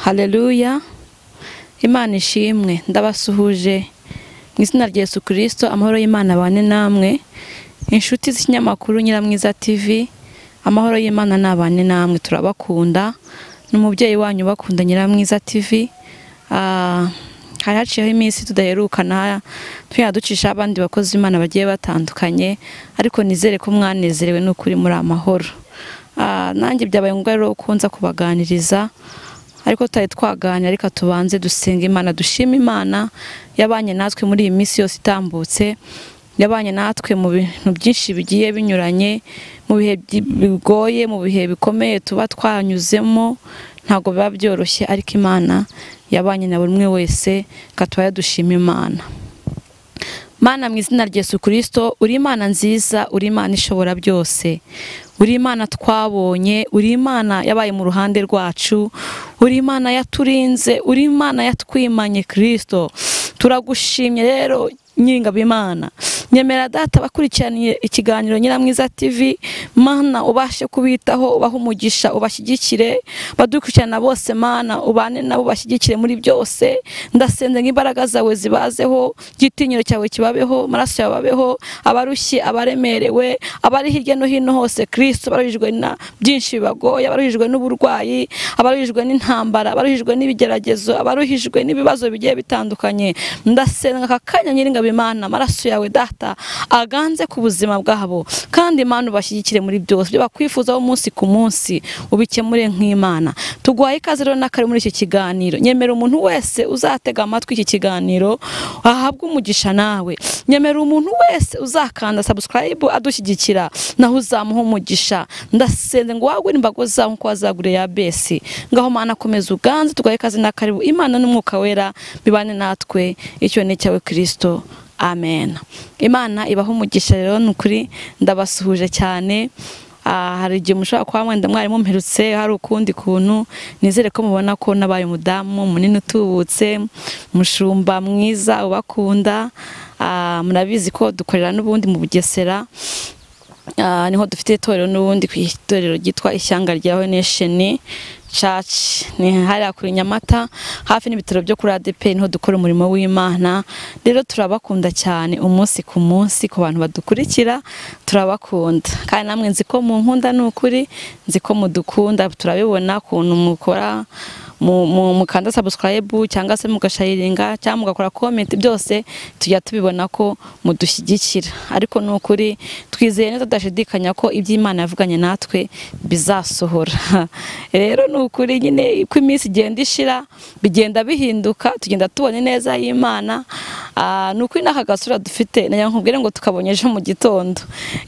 Haleluya. Imana ishimwe, ndabasuhuje mu izina rya Yesu Kristo. Amahoro y'Imana abane namwe, inshuti z'ikinyamakuru Nyiramwiza TV. Amahoro y'Imana nabane namwe, turabakunda. N'umubyeyi wanyu bakunda Nyiramwiza TV. Hari haciyeho iminsi tudaherukana, ducisha abandi bakozi Imana bagiye batandukanye, ariko nizere ko mwanezerewe n'ukuri muri amahoro. Nanjye byabaye ngombwa rero kunza kubaganiriza, ariko tutari twaganira, ariko tubanze dusenga Imana, dushima Imana yabanye natwe muri iyi minsi yose itambutse, yabanye natwe mu bintu byinshi bigiye binyuranye, mu bihe bigoye, mu bihe bikomeye tuba twanyuzemo, ntago biba byoroshye, ariko Imana yabanye na buri umwe wese, katubaye dushima Imana. Mana, mu izina rya Yesu Kristo, uri Imana nziza, uri Imana ishobora byose, uri Imana twabonye, uri Imana yabaye mu ruhande rwacu, uri Imana yaturinze, uri Imana yatwimanye Kristo. Turagushimye rero Nyiringabo Imana. Nyemera data bakurikiraniye ikiganiro Nyiramwiza TV, Mana ubashe kubitaho, ubahe umugisha, ubashyigikire, badukurikirana bose Mana, ubane nabo bashyigikire muri byose. Ndasenze nk'imbaraga zawe zibazeho, gitinyiro cyawe kibabeho, maraso yawe abeho, abarushye, abaremerewe, abari hirya no hino hose Kristo, baruhijwe na byinshi bibagoye, abaruhijwe n'uburwayi, abaruhijwe n'intambara, abaruhijwe n'ibigeragezo, abaruhijwe n'ibibazo bigiye bitandukanye. Ndasenga aka kanya Nyiringabo Imana, amaraso yawe data aganze ku buzima bwabo, kandi Imana ubashyigikire muri byose byo bakwifuzaho umunsi ku munsi, ubikemure nk'Imana. Tuguhaye ikaze rero nakari muri iki kiganiro. Nyemera umuntu wese uzatega amatwi iki kiganiro ahabwe umugisha nawe. Nyemera umuntu wese uzakanda subscribe adushyigikira, naho uzamuha umugisha. Ndasenze ngo wagure imbago zawe nko wazagure ya Besi. Ngaho Mana komeza uganze. Tuguhaye ikaze nakari, Imana n'Umwuka Wera bibane natwe, icyo ni cyawe Kristo. Amen. Imana ibaho umugisha rero, nukuri ndabasuhuje cyane. Hari igihe mushobora kuba mwenda mwari mumperutse hari ukundi kuntu, nizere ko mubona ko nabaye umudamu munini utubutse, mushumba mwiza ubakunda. Murabizi ko dukorera n'ubundi mu Bugesera, niho dufite itorero n'ubundi ku itorero ryitwa Ishyanga rya Nation Church, ni hariya kuri Nyamata hafi n'ibitaro byo kuri ADP, niho dukora umurimo w'Imana. Rero turabakunda cyane umunsi ku munsi, ku bantu badukurikira turabakunda, kandi namwe nzi ko mu nkunda n'ukuri, nzi ko mudukunda, turabibona kuntu mukora mukanda subscribe cyangwa se mugasharinga cyangwa mugakora comment, byose tujya tubibona ko mudushyigikira. Ariko n'ukuri twizeye neza tudashidikanya ko iby'Imana yavuganye natwe bizasohora. Rero n'ukuri nyine ko iminsi igenda ishira, bigenda bihinduka, tugenda tubona neza y'Imana. N'ukuri n'aka gasura dufite, nanya nkubwire ngo tukabonye ejo mu gitondo,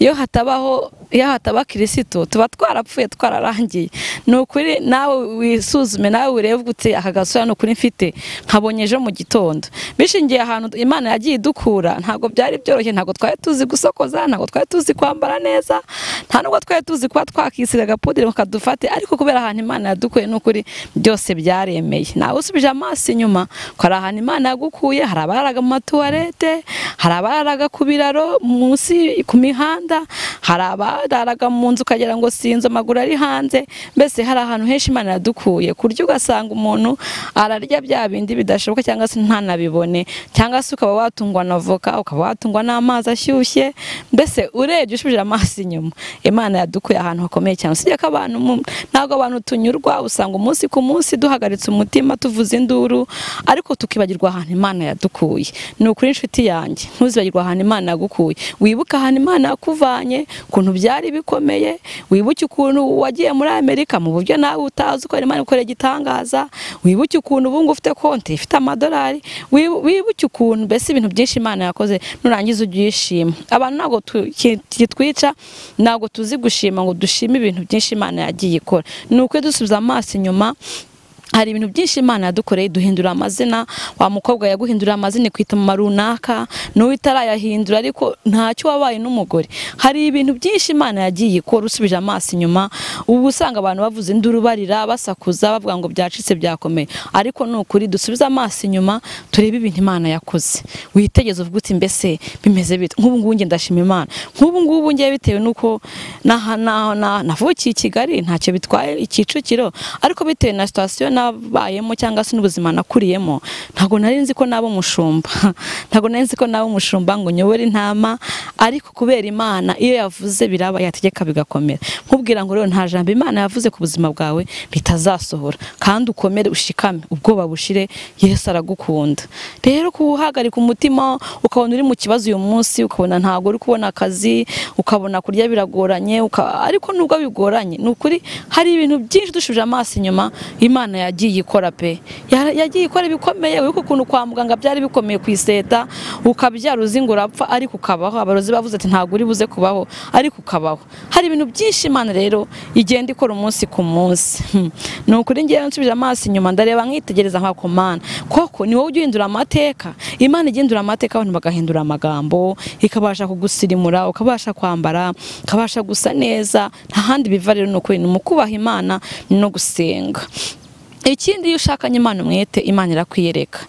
iyo hataba Kristo tuba twarapfuye, twararangiye. N'ukuri nawe wisuzume, nawe urebe gute aka gasura n'ukuri mfite nkabonye ejo mu gitondo. Bishingiye ahantu Imana yagiye idukura, ntago byari byoroshye, ntago twari tuzi gusokoza, ntago twari tuzi kwambara neza, nta nubwo twari tuzi kuba twakisiga agapudire ngo kadufate, ariko kubera ahantu Imana yadukuye n'ukuri byose byaremeye. Nawe usubije amaso inyuma, ko ari ahantu Imana yagukuye. Hari abararaga mu matuwarete, hari abararaga ku biraro munsi ku mihanda, hari abararaga mu nzu ukagira ngo sinzi amaguru ari hanze. Mbese hari ahantu henshi Imana yadukuye, kurya ugasanga umuntu ararya bya bindi bidashoboka cyangwa se ntanabibone, cyangwa se ukaba watungwa na voka, ukaba watungwa n'amazi ashyushye. Mbese urebye ushubije amaso inyuma, Imana yadukuye ahantu hakomeye cyane. Usibye ko ntabwo abantu tunyurwa, usanga umunsi ku munsi duhagaritse umutima, tuvuza induru, ariko tukibagirwa ahantu Imana yadukuye. Ni ukuri inshuti yanjye, ntuzibagirwa ahantu Imana yagukuye. Wibuke ahantu Imana yakuvanye, ukuntu byari bikomeye. Wibuke ukuntu wagiye muri Amerika mu buryo nawe utazi uko Imana ikorera igitangaza. Wibuke ukuntu ubu ngubu ufite konti ifite amadolari. Wibuke ukuntu mbese ibintu byinshi Imana yakoze, nurangiza ugishima. Abantu ntabwo kitwica, ntabwo tuzi gushima ngo dushime ibintu byinshi Imana yagiye ikora. Ni uko dusubiza amaso inyuma hari ibintu byinshi Imana yadukoreye, duhindura amazina. Wa mukobwa yaguhindura amazina kwita mu marunaka, n'uwo itarayahindura ariko ntacyo wabaye n'umugore. Hari ibintu byinshi Imana yagiye ikora usubije amaso inyuma. Ubu usanga abantu bavuze induru barira basakuza bavuga ngo byacitse byakomeye, ariko nukuri dusubiza amaso inyuma turebe ibintu Imana yakoze. Witegeze uvuga uti mbese bimeze bite? Nk'ubu ngubu nge ndashima Imana. Nk'ubu ngubu nge bitewe nuko navukiye i Kigali ntacyo bitwaye Kicukiro, ariko bitewe na situation nabayemo cyangwa se n'ubuzima nakuriyemo, ntago nari nzi ko nabo umushumba ntago nari nzi ko nabo umushumba ngo nyobore intama, ariko kubera Imana iyo yavuze biraba, yategeka bigakomera. Nkubwira ngo rero nta jambo Imana yavuze ku buzima bwawe ritazasohora, kandi ukomere ushikame, ubwoba bushire. Yesu aragukunda. Rero kuhagarika umutima ukabona uri mu kibazo uyu munsi, ukabona ntago uri kubona akazi, ukabona kurya biragoranye, ariko nubwo bigoranye nukuri hari ibintu byinshi dushuje amaso inyuma Imana yagiye ikora pe, yagiye ikora bikomeye. Uko ukuntu kwa muganga byari bikomeye kwiseta, ukabyara uzingo urapfa ariko ukabaho. Abarozi bavuze ati ntago uri buze kubaho ariko ukabaho. Hari ibintu byinshi Imana rero igenda ikora umunsi ku munsi. Nukuri ngiye nsubije amaso inyuma ndareba nkitegereza nkakomana, koko ni wowe ugihindura amateka. Imana igihindura amateka, abantu bagahindura amagambo, ikabasha kugusirimura, ukabasha kwambara, ukabasha gusa neza. Nta handi biva rero nukuri ni mukubaha Imana no gusenga. Ikindi iyo ushakanye Imana umwete, Imana irakwiyereka.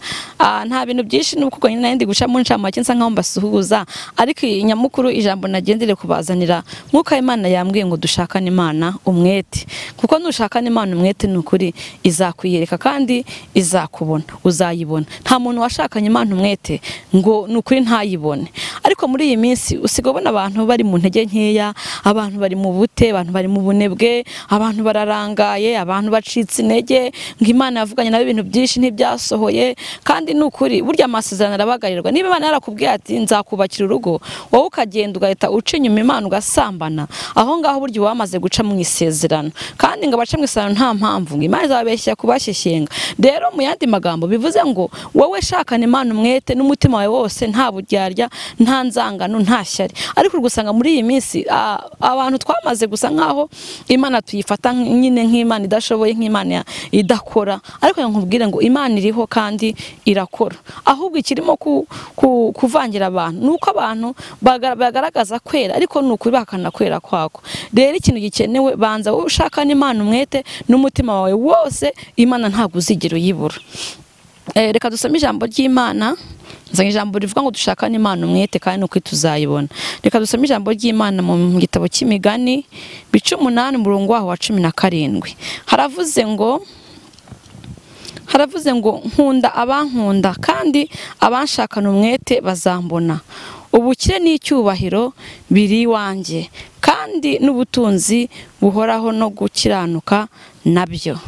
Nta bintu byinshi n'uko nyine ndi guca mu ncamake nsa nkaho mbasuhuza, ariko inyamukuru ijambo nagendere kubazanira nkuko Imana yambwiye ngo dushakane Imana umwete, kuko nushakane Imana umwete nukuri izakwiyereka kandi izakubona, uzayibona. Nta muntu washakanye Imana umwete ngo nukuri ntayibone. Ariko muri iyi minsi usigabona abantu bari mu ntege nkeya, abantu bari mu bute, abantu bari mu bunebwe, abantu bararangaye, abantu bacitse intege, ngo Imana yavuganye nabo ibintu byinshi ntibyasohoye. Kandi nukuri burya amasezerano arabagarirwa. Niba Imana yarakubwiye ati nzakubakira urugo, wowe ukagenda ugahita uca inyuma Imana ugasambana, aho ngaho burya wamaze guca mu isezerano. Kandi ngo abaca mu isezerano nta mpamvu, ngo Imana izababeshya kubashyeshyenga. Rero mu yandi magambo bivuze ngo wowe shakana Imana umwete n'umutima wawe wose, nta buryarya, nta nzangano, nta shyari. Ariko urgusanga muri iyi minsi abantu twamaze gusa nkaho Imana tuyifata nyine nk'Imana idashoboye, nk'Imana idakora. Ariko nkubwire ngo Imana iriho kandi irakora. Ahubwo ikirimo kuvangira abantu nuko abantu bagaragaza kwera, ariko nuko bakana kwera kwako. Rero ikintu gikenewe, banza wowe ushakana Imana umwete n'umutima wawe wose, Imana ntago uzigera uyibura. Reka dusome ijambo ry'Imana. Nzanye ijambo rivuga ngo dushakane Imana umwete kandi nuko tuzayibona. Reka dusome ijambo ry'Imana mu gitabo cy'Imigani 18 umurongo wa 17. Haravuze ngo nkunda abankunda kandi abanshakana umwete bazambona. Ubukire n'icyubahiro biri wanjye, kandi n'ubutunzi buhoraho no gukiranuka nabyo.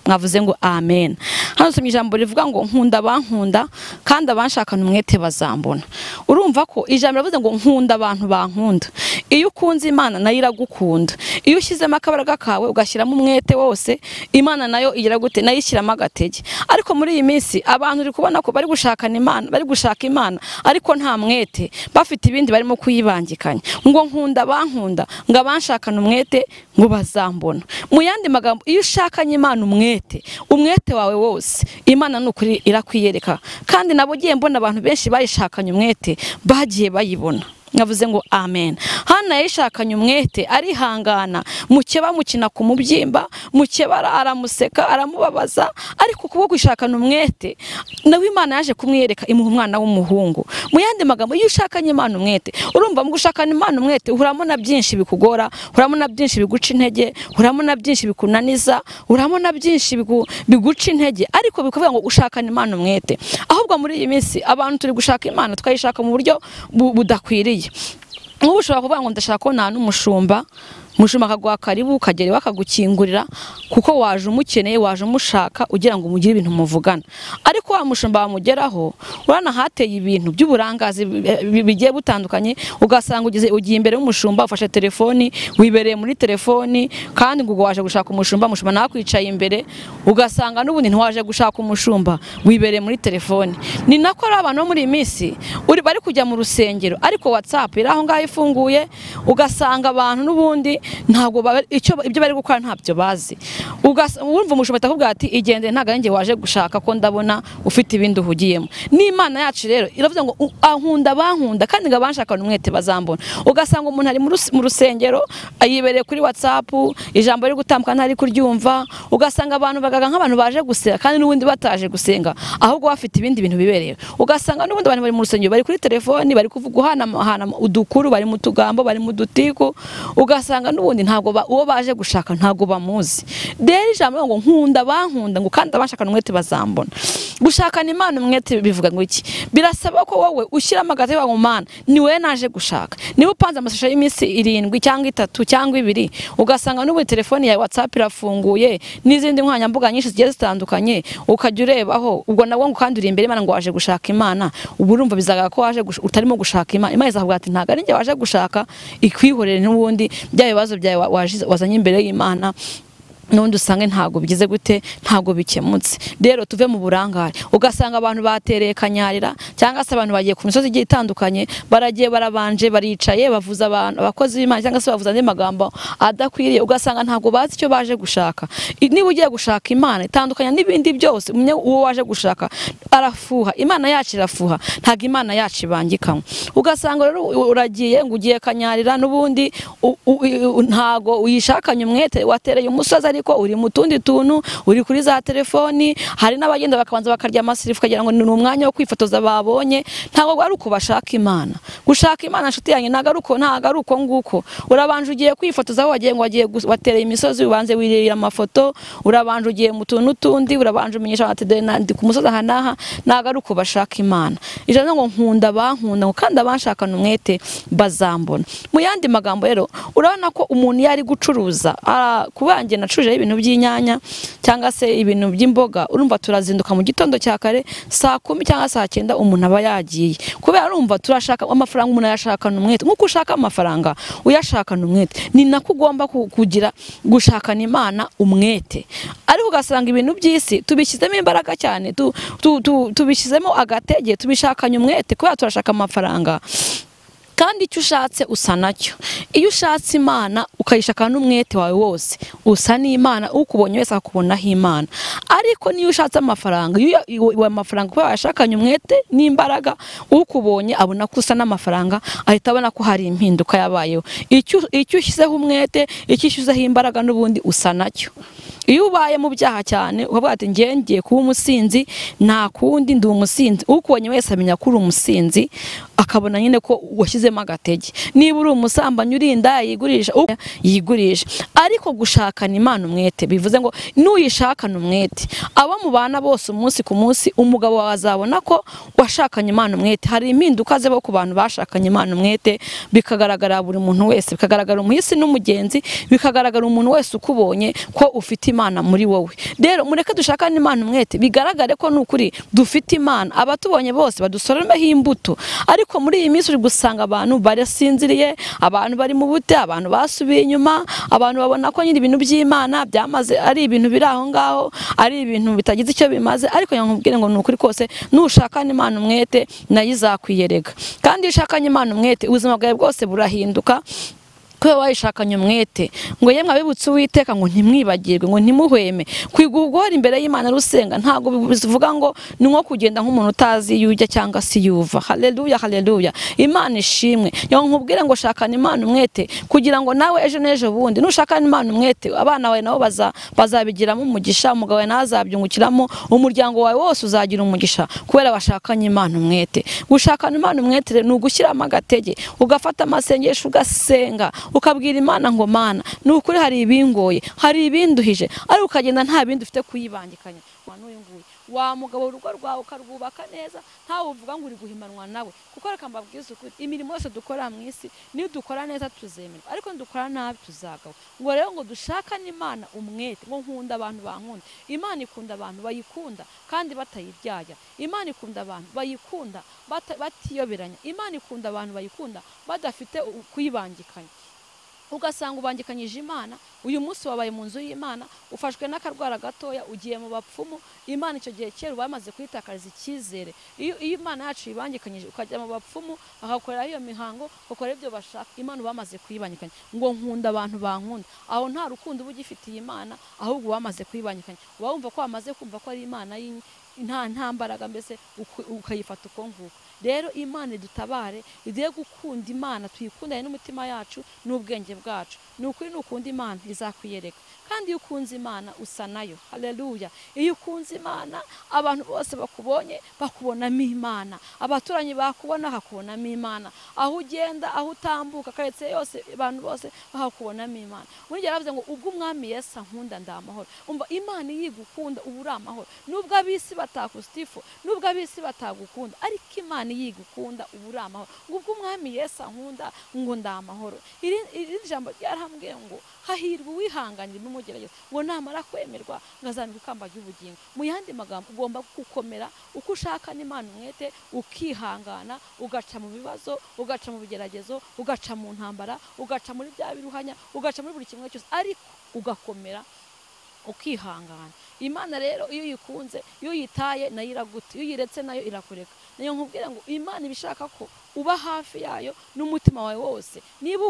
Mwavuze ngo amen. Hano tumye ijambo rivuga ngo nkunda abankunda kandi abanshakana umwete bazambona. Urumva ko ijambo rivuze ngo nkunda abantu bankunda. Iyo ukunze Imana nayo iragukunda. Iyo ushyizemo akabaraga kawe ugashyiramo umwete wose, Imana nayo igira gute, nayo ishyiramo agatege. Ariko muri iyi minsi abantu uri kubona ko bari gushakana Imana, bari gushaka Imana ariko nta mwete, bafite ibindi barimo kuyibangikanya. Ngo nkunda abankunda, ngo abanshakana umwete ngo bazambona. Mu yandi magambo, iyo ushakanye Imana umwete wawe wose, Imana nukuri irakwiyereka. Kandi nabo giye mbona abantu benshi bayishakanye umwete bagiye bayibona. Navuze ngo amen. Hana yishakanye umwete, arihangana, mukeba mukina ku mubyimba, mukeba aramuseka, aramubabaza, ariko kubo gushakana umwete nawe Imana yaje kumwiyereka, imuha umwana w'umuhungu. Mu yandi magambo, iyo ushakanye Imana umwete, urumva mu gushakana Imana umwete uramo na byinshi bikugora, uramo na byinshi biguca intege, uramo na byinshi bikunaniza, uramo na byinshi biguca intege, ariko bikuvuga ngo ushakana Imana umwete. Ahubwo muri iyi minsi abantu turi gushaka Imana twayishaka mu buryo budakwiriye. Nk'ubu ushobora kuvuga ngo ndashaka ko nta n'umushumba, mushumba akaguha karibu ukagera bakagukingurira, kuko waje umukeneye, waje umushaka ugira ngo mugire ibintu muvugana. Ariko wa mushumba bamugeraho urana hateye ibintu by'uburangazi bigiye butandukanye, ugasanga ugiye imbere y'umushumba ufashe telefoni, wibereye muri telefoni, kandi ngo waje gushaka umushumba nakwicaye imbere, ugasanga n'ubundi ntiwaje gushaka umushumba, wibereye muri telefoni. Ni nako ari abantu muri iyi minsi bari kujya mu rusengero, ariko WhatsApp iraho ngaho ifunguye, ugasanga abantu n'ubundi ntabwo ibyo bari gukora ntabyo bazi. Urumva umushumba atakubwira ati igende ntago ari njye waje gushaka ko ndabona ufite ibindi uhugiyemo. N'Imana yacu rero iravuze ngo ankunda bankunda kandi ngo abanshakana umwete bazambona. Ugasanga umuntu ari mu rusengero ayibereye kuri WhatsApp, ijambo riri gutambuka ntari kuryumva, ugasanga abantu bagaga nk'abantu baje gusenga kandi n'ubundi bataje gusenga ahubwo bafite ibindi bintu bibereye. Ugasanga n'ubundi abantu bari mu rusengero bari kuri telefoni, bari kuvuga hana udukuru, bari mu tugambo, bari mu dutiku, ugasanga n'ubundi ntabwo uwo baje gushaka ntabwo bamuzi. Rero ijambo ngo nkunda bankunda ngo kandi abashakana umwete bazambona. Gushakana Imana umwete bivuga ngo iki? Birasaba ko wowe ushyira amagaze yawe mu Mana, ni we naje gushaka. Niba upanze amasasha y'iminsi 7 cyangwa 3 cyangwa 2, ugasanga n'ubu telefoni ya WhatsApp irafunguye n'izindi nkoranyambuga nyinshi zigiye zitandukanye, ukajya urebaho, ubwo nawe ngo kandi uri imbere Imana ngo waje gushaka Imana, ubu urumva bizaga ko waje utarimo gushaka Imana. Imana izavuga ati ntago ari njye waje gushaka, ikwihorere n'ubundi bya bibazo byawe wazanye imbere y'Imana, n'undi usange ntago bigize gute, ntago bikemutse. Rero tuve mu burangare. Ugasanga abantu batereye kanyarira cyangwa se abantu bagiye ku misozi igiye itandukanye, baragiye barabanje baricaye bavuza abantu abakozi b'Imana cyangwa se bavuza andi magambo adakwiriye, ugasanga ntago bazi icyo baje gushaka. Niba ugiye gushaka Imana itandukanya n'ibindi byose, uwo waje gushaka arafuha. Imana yacu irafuha, ntago Imana yacu ibangikanywe. Ugasanga rero uragiye ngo ugiye kanyarira n'ubundi ntago uyishakanye umwete, watereye umusozi ariko uri mu tundi tuntu, uri kuri za telefoni. Hari n'abagenda bakabanza bakarya amasirifu kugira ngo ni umwanya wo kwifotoza babonye. Ntago ari uko bashaka Imana. Gushaka Imana nshuti yanjye ntago ari uko nguko. Urabanje ugiye kwifotoza aho wagiye ngo watereye imisozi, ubanze wirira amafoto, urabanje ugiye mu tuntu tundi, urabanje umenyesha ati ndi ku musozi aha naha. Ntago ari uko bashaka Imana. Ijana ngo nkunda bankunda ngo kandi abanshakana umwete bazambona. Mu yandi magambo rero urabona ko umuntu yari gucuruza kubange nacuruje ibintu by'inyanya cyangwa se ibintu by'imboga, urumva turazinduka mu gitondo cya kare saa 10 cyangwa saa 9 umuntu aba yagiye, kubera urumva turashaka amafaranga. Umuntu yashakana umwete nkuko ushaka amafaranga uyashakana umwete, ni nako ugomba kugira gushakana Imana umwete. Ariko ugasanga ibintu by'isi tubishyizemo imbaraga cyane, tubishyizemo agatege, tubishakanye umwete kubera turashaka amafaranga. Kandi icyo ushatse usa nacyo. Iyo ushatse Imana ukayishakana n'umwete wawe wose, usa n'Imana, ukubonye wese akubonaho Imana. Ariko niyo ushatse amafaranga, iyo amafaranga kuba yashakanye umwete n'imbaraga, ukubonye abona ko usa n'amafaranga, ahita abona ko hari impinduka yabayeho. Icyo ushyizeho umwete, icyo ushyizeho imbaraga n'ubundi usa nacyo. Iyo ubaye mu byaha cyane ukavuga ati ngiye kuba umusinzi, nta kundi ndi umusinzi, ukubonye wese amenya ko uri umusinzi, akabona nyine ko washyizemo agatege. Niba uri umusambanyi urinda yigurisha. Ariko gushakana Imana umwete bivuze ngo nuyishakana umwete, abo mubana bose umunsi ku munsi, umugabo wawe azabona ko washakanye Imana umwete. Hari impinduka zebo ku bantu bashakanye Imana umwete, bikagaragara buri muntu wese, bikagaragara umuhisi n'umugenzi, bikagaragara umuntu wese ukubonye ko ufite Imana muri wowe. Rero mureke dushakane Imana umwete, bigaragare ko n'ukuri dufite Imana. Abatubonye bose badusoromeho imbuto. Ariko muri iyi minsi uri gusanga abantu barasinziriye, abantu bari mu bute, abantu basubiye inyuma, abantu babona ko nyine ibintu by'Imana byamaze ari ibintu biri aho ngaho, ari ibintu bitagize icyo bimaze. Ariko nkubwire ngo n'ukuri kose nushakane Imana umwete nayo izakwiyerega. Kandi ushakanye Imana umwete ubuzima bwawe bwose burahinduka. Kuba wayishakanye umwete ngo yemwe abibutse Uwiteka ngo ntimwibagirwe, ngo ntimuhweme. Kwigugora imbere y'Imana rusenga ntago bivuga ngo ni nko kugenda nk'umuntu utazi yujya cyangwa si yuva. Haleluya, haleluya. Imana ishimwe. Nkubwire ngo shakana Imana umwete kugira ngo nawe ejo n'ejo bundi nushakana Imana umwete, abana bawe nabo bazabigiramo umugisha, umugabo wawe nazabyungukiramo, umuryango wawe wose uzagira umugisha kubera bashakanye Imana umwete. Gushakana Imana umwete ni ugushyiramo agatege, ugafata amasengesho ugasenga, ukabwira Imana ngo Mana n'ukuri hari ibingoye, hari ibinduhije, ari ukagenda nta bindi ufite kuyibangikanya. Wa mugabo urugo rwawe ukarwubaka neza, ntawe uvuga ngo uri guhimanwa nawe. Kuko reka mbabwize ukuri, imirimo yose dukora mu isi niyo dukora neza tuzemerwa, ariko dukora nabi tuzagaho. Ngo rero ngo dushakane Imana umwete, ngo nkunda abantu bankunda. Imana ikunda abantu bayikunda kandi batayiryaya. Imana ikunda abantu bayikunda batiyoberanya. Imana ikunda abantu bayikunda badafite kuyibangikanya. Ugasanga ubangikanyije Imana uyu munsi wabaye mu nzu y'Imana ufashwe n'akarwara gatoya ugiye mu bapfumu Imana icyo gihe kera bamaze kwitakariza icyizere iyo Imana yacu ibangikanyije ukajya mu bapfumu bakakorera iyo mihango bakora ibyo bashaka Imana bamaze kuyibangikanya ngo nkunda abantu bankunda aho nta rukundo uba ugifitiye Imana ahubwo bamaze kuyibangikanya uba wumva ko bamaze kumva ko ari Imana nta mbaraga mbese ukayifata uko nguko rero Imana idutabare igiye gukunda Imana tuyikundane n'umutima yacu n'ubwenge bwacu n'ukuri n'ukunda Imana izakwiyereka kandi iyo ukunze Imana usa nayo haleluya iyo ukunze Imana abantu bose bakubonye bakubonamo Imana abaturanyi bakubona hakubonamo Imana aho ugenda aho utambuka karetse yose abantu bose bakubonamo Imana muri yaravuze ngo ubwo umwami Yesu ankunda ndamahoro umva Imana yigukunda ubura amahoro nubwo abisi batakustifo nubwo abisi batagukunda ariko Imana yigukunda ubura amahoro ubwo umwami Yesu ankunda ngo ndamahoro iri jambo ryarambwiye ngo hahirwa uwihanganye n'umugerageza ngo namara kwemerwa ngazambika ikamba ry'ubugingo mu yandi magambo ugomba gukomera uko ushaka n'Imana umwete ukihangana ugaca mu bibazo ugaca mu bigeragezo ugaca mu ntambara ugaca muri bya biruhanya ugaca muri buri kimwe cyose ariko ugakomera ukihangana Imana rero iyo uyikunze iyo uyitaye nayo iraguta iyo uyiretse nayo irakureka nayo nkubwira ngo Imana ibishaka ko uba hafi yayo n'umutima wawe wose niba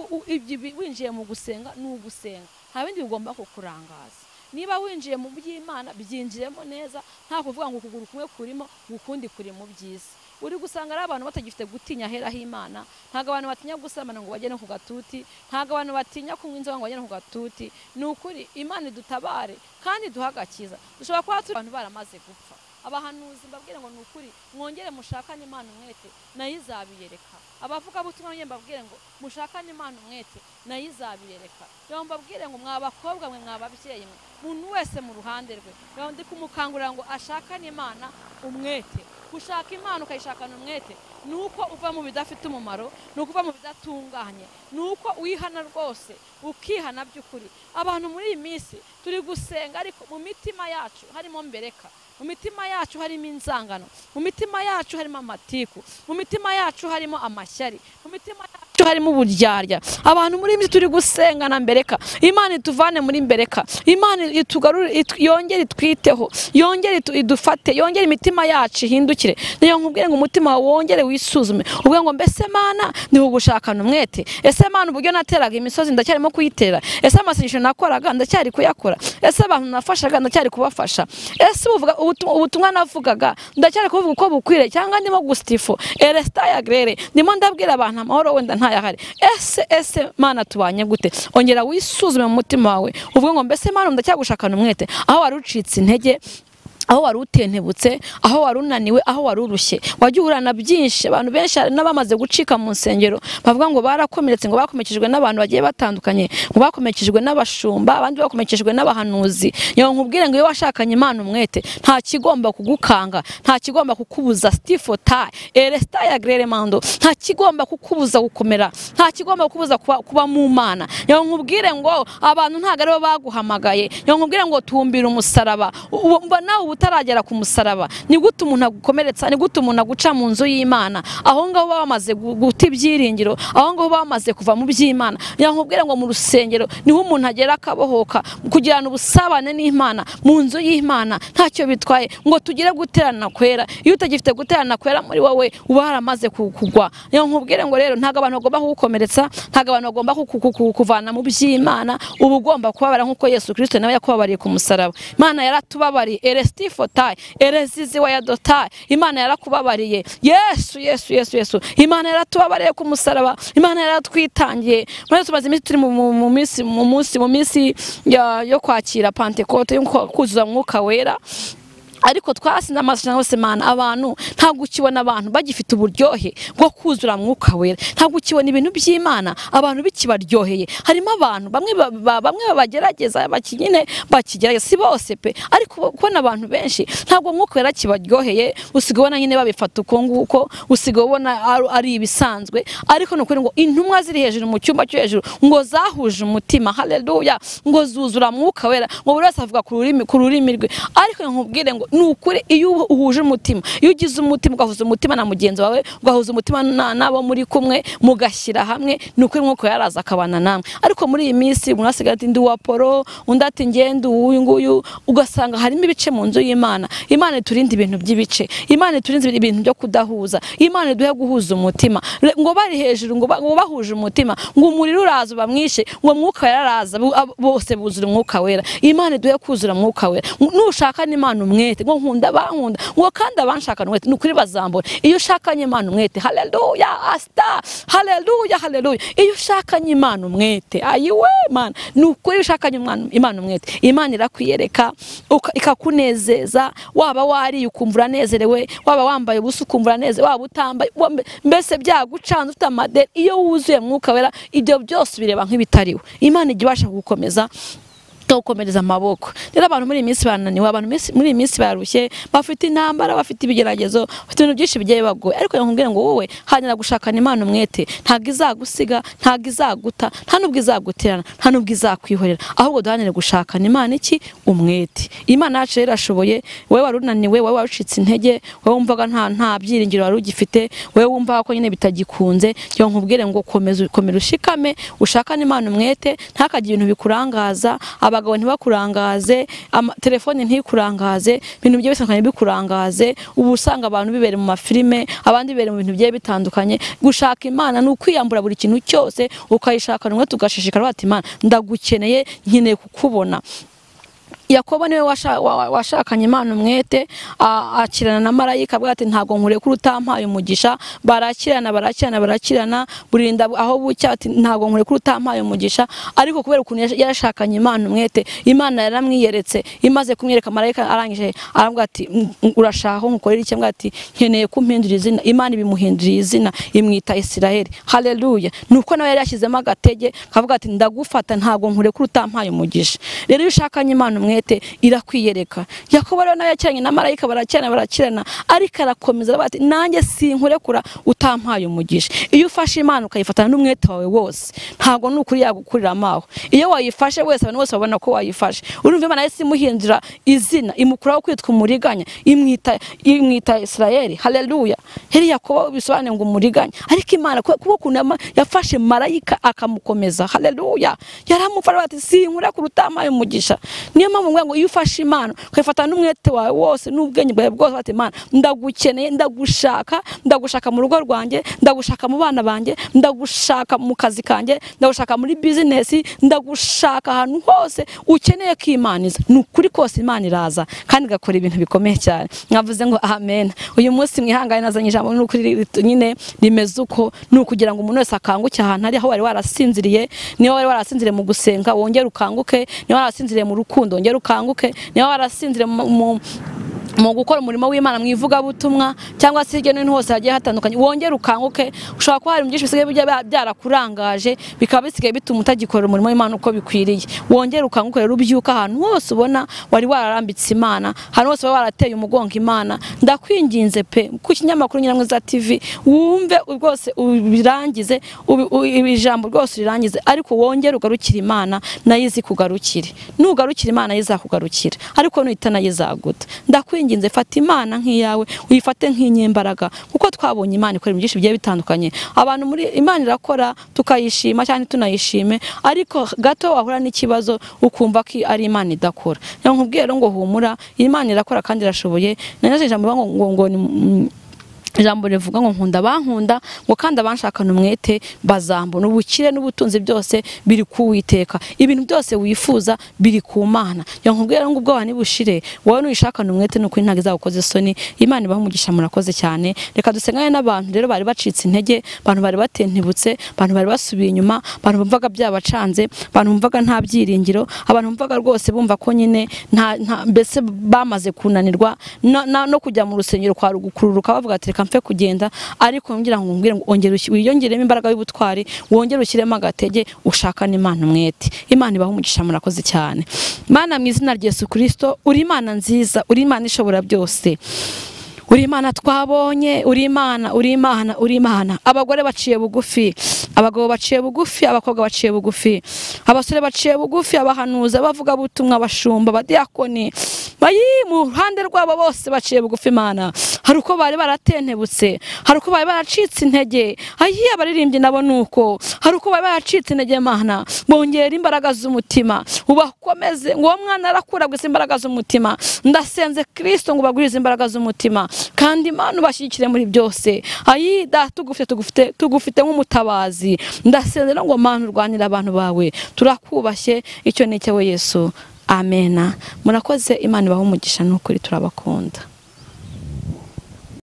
winjiye mu gusenga n'ugusenga nta bindi bigomba kukurangaza niba winjiye mu by'Imana byinjiremo neza nta kuvuga ngo ukuguru kumwe kurimo ukundi kuri mu by'isi uri gusanga ari abantu batagifite gutinya hera h'Imana ntago abantu batinya gusamana ngo bagene ku gatuti ntago abantu batinya kunywa inzoga ngo bagene ku gatuti n'ukuri Imana idutabare kandi duhagakiza dushobora kuba abantu baramaze gupfa abahanuzi mbabwire ngo n'ukuri mwongere mushakane Imana umwete nayo izabiyereka abavuga butumwa mbabwire ngo mushakane Imana umwete nayo izabiyereka yo mbabwire ngo mwabakobwa mwe mwababyeyi mwe umuntu wese mu ruhande rwe yo ndi kumukangurira ngo ashakane Imana umwete gushaka Imana ukayishakana umwete nuko uva mu bidafite umumaro nuko uva mu bidatunganye nuko uyihana rwose ukihana by'ukuri abantu muri iyi minsi turi gusenga ariko mu mitima yacu harimo mbereka mu mitima yacu harimo inzangano mu mitima yacu harimo amatiku mu mitima yacu harimo amashyari mu mitima yacu harimo uburyarya abantu muri iyi turi gusengana mbereka Imana ituvane muri mbereka Imana itugarure yongere itwiteho yongere idufate yongere imitima yacu ihindukire niyo nkubwire ngo umutima wongere wisuzume ubwo ngo mbese Mana ni ugushakana umwete ese Mana uburyo nateraga imisozi ndacyarimo kuyitera ese amasengesho nakoraga ndacyari kuyakora ese abantu nafashaga ndacyari kubafasha ese uvuga ubutumwa navugaga ndacyari kuvuga uko bukwire cyangwa ndimo gustifo erestaya grere ndimo ndabwira abantu amahoro wenda ntayahari ese Mana tubanye gute ongera wisuzume mu mutima wawe uvuga ngo mbese Mana ndacyagushakana umwete aho warucitse intege aho wari utentebutse aho wari unaniwe aho wari urushye wajya uhurana byinshi abantu benshi n'abamaze gucika mu nsengero bavuga ngo barakomeretse ngo bakomekejwe n'abantu bagiye batandukanye ngo bakomekejwe n'abashumba abandi bakomekejwe n'abahanuzi yo nkubwire ngo iyo washakanye Imana umwete nta kigomba kugukanga nta kigomba kukubuza stifota erestaya greremando nta kigomba kukubuza gukomera nta kigomba kukubuza kuba mu Mana yo nkubwire ngo abantu ntago ari bo baguhamagaye yo nkubwire ngo tumbira umusaraba nawe utaragera ku musaraba ni gute umuntu agukomeretsa ni gute umuntu aguca mu nzu y'Imana aho ngaho bamaze guta ibyiringiro aho ngaho bamaze kuva mu by'Imana yankubwira ngo mu rusengero niho umuntu agera akabohoka kugirana ubusabane n'Imana mu nzu y'Imana ntacyo bitwaye ngo tugire guterana kwera iyo utagifite guterana kwera muri wowe uba haramaze kugwa yankubwire ngo rero ntago abantu bagomba kugukomeretsa ntago abantu bagomba kuvana mu by'Imana uba ugomba kubabara nkuko Yesu Kristo nawe yakubabariye ku musaraba Imana yaratubabariye Fotai erezizi wa yadotai Imana yarakubabariye Yesu Imana yaratubabariye ku musaraba Imana yaratwitangiye muri tumaze iminsi turi mu minsi yo kwakira Pentecote yo kuzuza mwuka wera ariko twasinda amashyaka hose Mana abantu ntago ukibona abantu bagifite uburyohe bwo kuzura mwuka wera ntago ukibona ibintu by'Imana abantu bikibaryoheye harimo abantu bamwe babagerageza bakinyine bakigerageza si bose pe ariko kubona abantu benshi ntago mwuka wera kibaryoheye usiga ubona nyine babifata uko nguko usiga ubona ari ibisanzwe ariko nukuri ngo intumwa ziri hejuru mu cyumba cyo hejuru ngo zahuje umutima haleluya ngo zuzura mwuka wera ngo buri wese avuga ku rurimi rwe ariko nkubwire ngo nukuri iyo uhuje umutima, iyo ugize umutima ugahuza umutima na mugenzi wawe, ugahuza umutima nabo muri kumwe, mugashyira hamwe, nukuri Mwuka yaraza akabana namwe. Ariko muri iyi minsi umuntu asigaye ati ndi wa Polo, undi ati ngende uyu nguyu, ugasanga harimo ibice mu nzu y'Imana. Imana iturinde ibintu by'ibice, Imana iturinze ibintu byo kudahuza, Imana iduhe guhuza umutima. Ngo bari hejuru ngo bahuje umutima, ngo umuriro uraza bamwishe, ngo Mwuka yaraza bose buzura Umwuka wera. Imana iduhe kuzura Mwuka wera. Nushaka n'Imana umwete, ngo nkunda bankunda, ngo kandi abanshaka umwete, nukuri bazambona. Iyo ushakanye Imana umwete, haleluya, asta, haleluya, haleluya. Iyo ushakanye Imana umwete, ayiwe Imana, nukuri ushakanye Imana umwete, Imana irakwiyereka ikakunezeza. Waba wari ukumva uranezerewe, waba wambaye ubusa ukumva uranezerewe, waba utambaye, mbese byagucanze ufite amadeni. Iyo wuzuye Mwuka wera, ibyo byose bireba nk'ibitariho. Imana ijya ibasha gukomeza gukomereza amaboko. Rero abantu muri iyi minsi bananiwe, abantu muri iyi minsi barushye, bafite intambara, bafite ibigeragezo, bafite ibintu byinshi bigiye bagoye. Ariko nkubwire ngo wowe hanyura gushakana Imana umwete, ntabwo izagusiga, ntabwo izaguta, nta nubwo izaguterana, nta nubwo izakwihorera, ahubwo duhanire gushakana Imana iki umwete. Imana yacu irashoboye. Wowe wari unaniwe, wowe warucitse intege, wowe wumvaga nta byiringiro wari ugifite, wowe wumvaga ko nyine bitagikunze, cyo nkubwire ngo komera ushikame, ushakane Imana umwete, ntakagire ibintu bikurangaza, abagabo ntibakurangaze, telefone ntikurangaze, ibintu bye bisakanye bikurangaze. Ubu usanga abantu bibere mu mafilime, abandi bibere mu bintu bye bitandukanye. Gushaka Imana ni ukwiyambura buri kintu cyose, ukayishakana umwete, ugashishikara bati Imana ndagukeneye, nkeneye kukubona. Yakobo niwe washakanye Imana umwete, akirana na marayika bwate ntago nkure kuri utampaye umugisha. Barakirana burinda aho bucya ati ntago nkure kuri utampaye umugisha. Ariko kubera ukuntu yarashakanye Imana umwete, Imana yaramwiyeretse, imaze kumwereka marayika arangije arambwa ati urashaka nkukorera iki? Mbwa ati nkeneye kumpindura izina. Imana ibimuhinduriye izina, imwita Isiraheli. Haleluya. Nuko nawe yari yashyizemo agatege, kavuga ati ndagufata, ntago nkure kuri utampaye umugisha. Rero iyo ushakanye Imana umwete irakwiyereka. Yakobo rero nayo yacyanye na marayika, barakirana, ariko arakomeza bati nanjye sinkurekura utampaye umugisha. Iyo ufashe Imana ukayifatana n'umwete wawe wose, ntago nukuri yagukurira amaho. Iyo wayifashe wese, abantu bose babona ko wayifashe. Urumva Imana yese imuhindura izina, imukuraho kwitwa umuriganya, imwita Isiraheli. Haleluya. Heri Yakobo bisobanuye ngo umuriganya, ariko Imana kuko ukuntu yafashe marayika akamukomeza. Haleluya. Yaramufasha bati sinkurekura utampaye umugisha. Niyo mpamvu ngo iyo ufashe Imana ukayifatana n'umwete wawe wose n'ubwenge bwawe bwose, bati Imana ndagukeneye, ndagushaka mu rugo rwanjye, ndagushaka mu bana banjye, ndagushaka mu kazi kanjye, ndagushaka muri business, ndagushaka ahantu hose ukeneye ko Imana iza. Nukuri kose Imana iraza kandi igakora ibintu bikomeye cyane. Mwavuze ngo amen. Uyu munsi mwihangane nazanye ijambo n'ukuri nyine rimeze uko, nukugira ngo umuntu wese akanguke ahantu ari aho wari warasinziriye. Niyo wari warasinziriye mu gusenga, wongere ukanguke. Niyo warasinziriye mu rukundo, wongere ukanguke. Niyo warasinziriye mu gukora umurimo w'Imana, mwivuga butumwa, cyangwa se hirya no hino hose hagiye hatandukanye, wongere ukanguke. Ushobora kuba hari byinshi bisigaye byarakurangaje, bikaba bisigaye bituma utagikorera umurimo w'Imana uko bikwiriye. Wongere ukanguke rero, ubyuka ahantu hose ubona wari wararambitse Imana, ahantu hose warateye umugongo Imana. Ndakwinginze pe, ku kinyamakuru Nyiramwiza TV wumve rwose ubirangize, ijambo rwose rirangize, ariko wongere ugarukira Imana, nayo izi kugarukire. Nugarukira Imana yizakugarukira, ariko nuhita nayo izaguta. Ndakwinginze fata Imana nk'iyawe, uyifate nk'inyembaraga, kuko twabonye Imana ikora byinshi bigiye bitandukanye. Abantu muri Imana irakora tukayishima cyane tunayishime, ariko gato wahura n'ikibazo ukumva ko ari Imana idakora. Nkubwire ngo humura, Imana irakora kandi irashoboye. Nanaje ijambo ngo ijambo rivuga ngo nkunda bankunda, ngo kandi abanshakana umwete bazambona. Ubukire n'ubutunzi byose biri kuwiteka, ibintu byose wifuza biri ku Mana. Nkubwira ngo ubwo wani bushire, wowe nuyishakana umwete nuko ntago izagukoze isoni. Imana ibaha umugisha, murakoze cyane. Reka dusengane n'abantu rero bari bacitse intege, abantu bari batentibutse, abantu bari basubiye inyuma, abantu bumvaga byabacanze, abantu bumvaga nta byiringiro, abantu bumvaga rwose bumva ko nyine mbese bamaze kunanirwa no kujya mu rusengero kwa rugukururuka, bavuga ati reka mfe kugenda. Ariko ngira ngo ngwire ngo ongere wiyongeremo imbaraga y'ubutwari, wongere ushyiremo agatege, ushakane Imana umwete. Imana ibaha umugisha, murakoze cyane. Mana mu izina rya Yesu Kristo, uri Imana nziza, uri Imana ishobora byose. uri Imana twabonye, uri Imana, uri Imana, uri Imana. Abagore baciye bugufi, abagabo baciye bugufi, abakobwa baciye bugufi, abasore baciye bugufi, abahanuza, bavuga butumwa, abashumba, abadiyakoni, mu ruhande rwabo bose baciye bugufi Imana. Hari uko bari baratentebutse, hari uko bari baracitse intege, abaririmbyi nabo nuko, hari uko bari baracitse intege Mana, bongera imbaraga z'umutima, ubakomeze ngo uwo mwana arakura gusa imbaraga z'umutima. Ndasenze Kristo ngo bagurize imbaraga z'umutima, kandi Imana ubashyigikire muri byose. Tugufite nk'umutabazi. Ndasenze ngo Mana urwanira abantu bawe, turakubashye, icyo ni cyawe Yesu. Amena. Murakoze, Imana ibahe umugisha, n'ukuri turabakunda.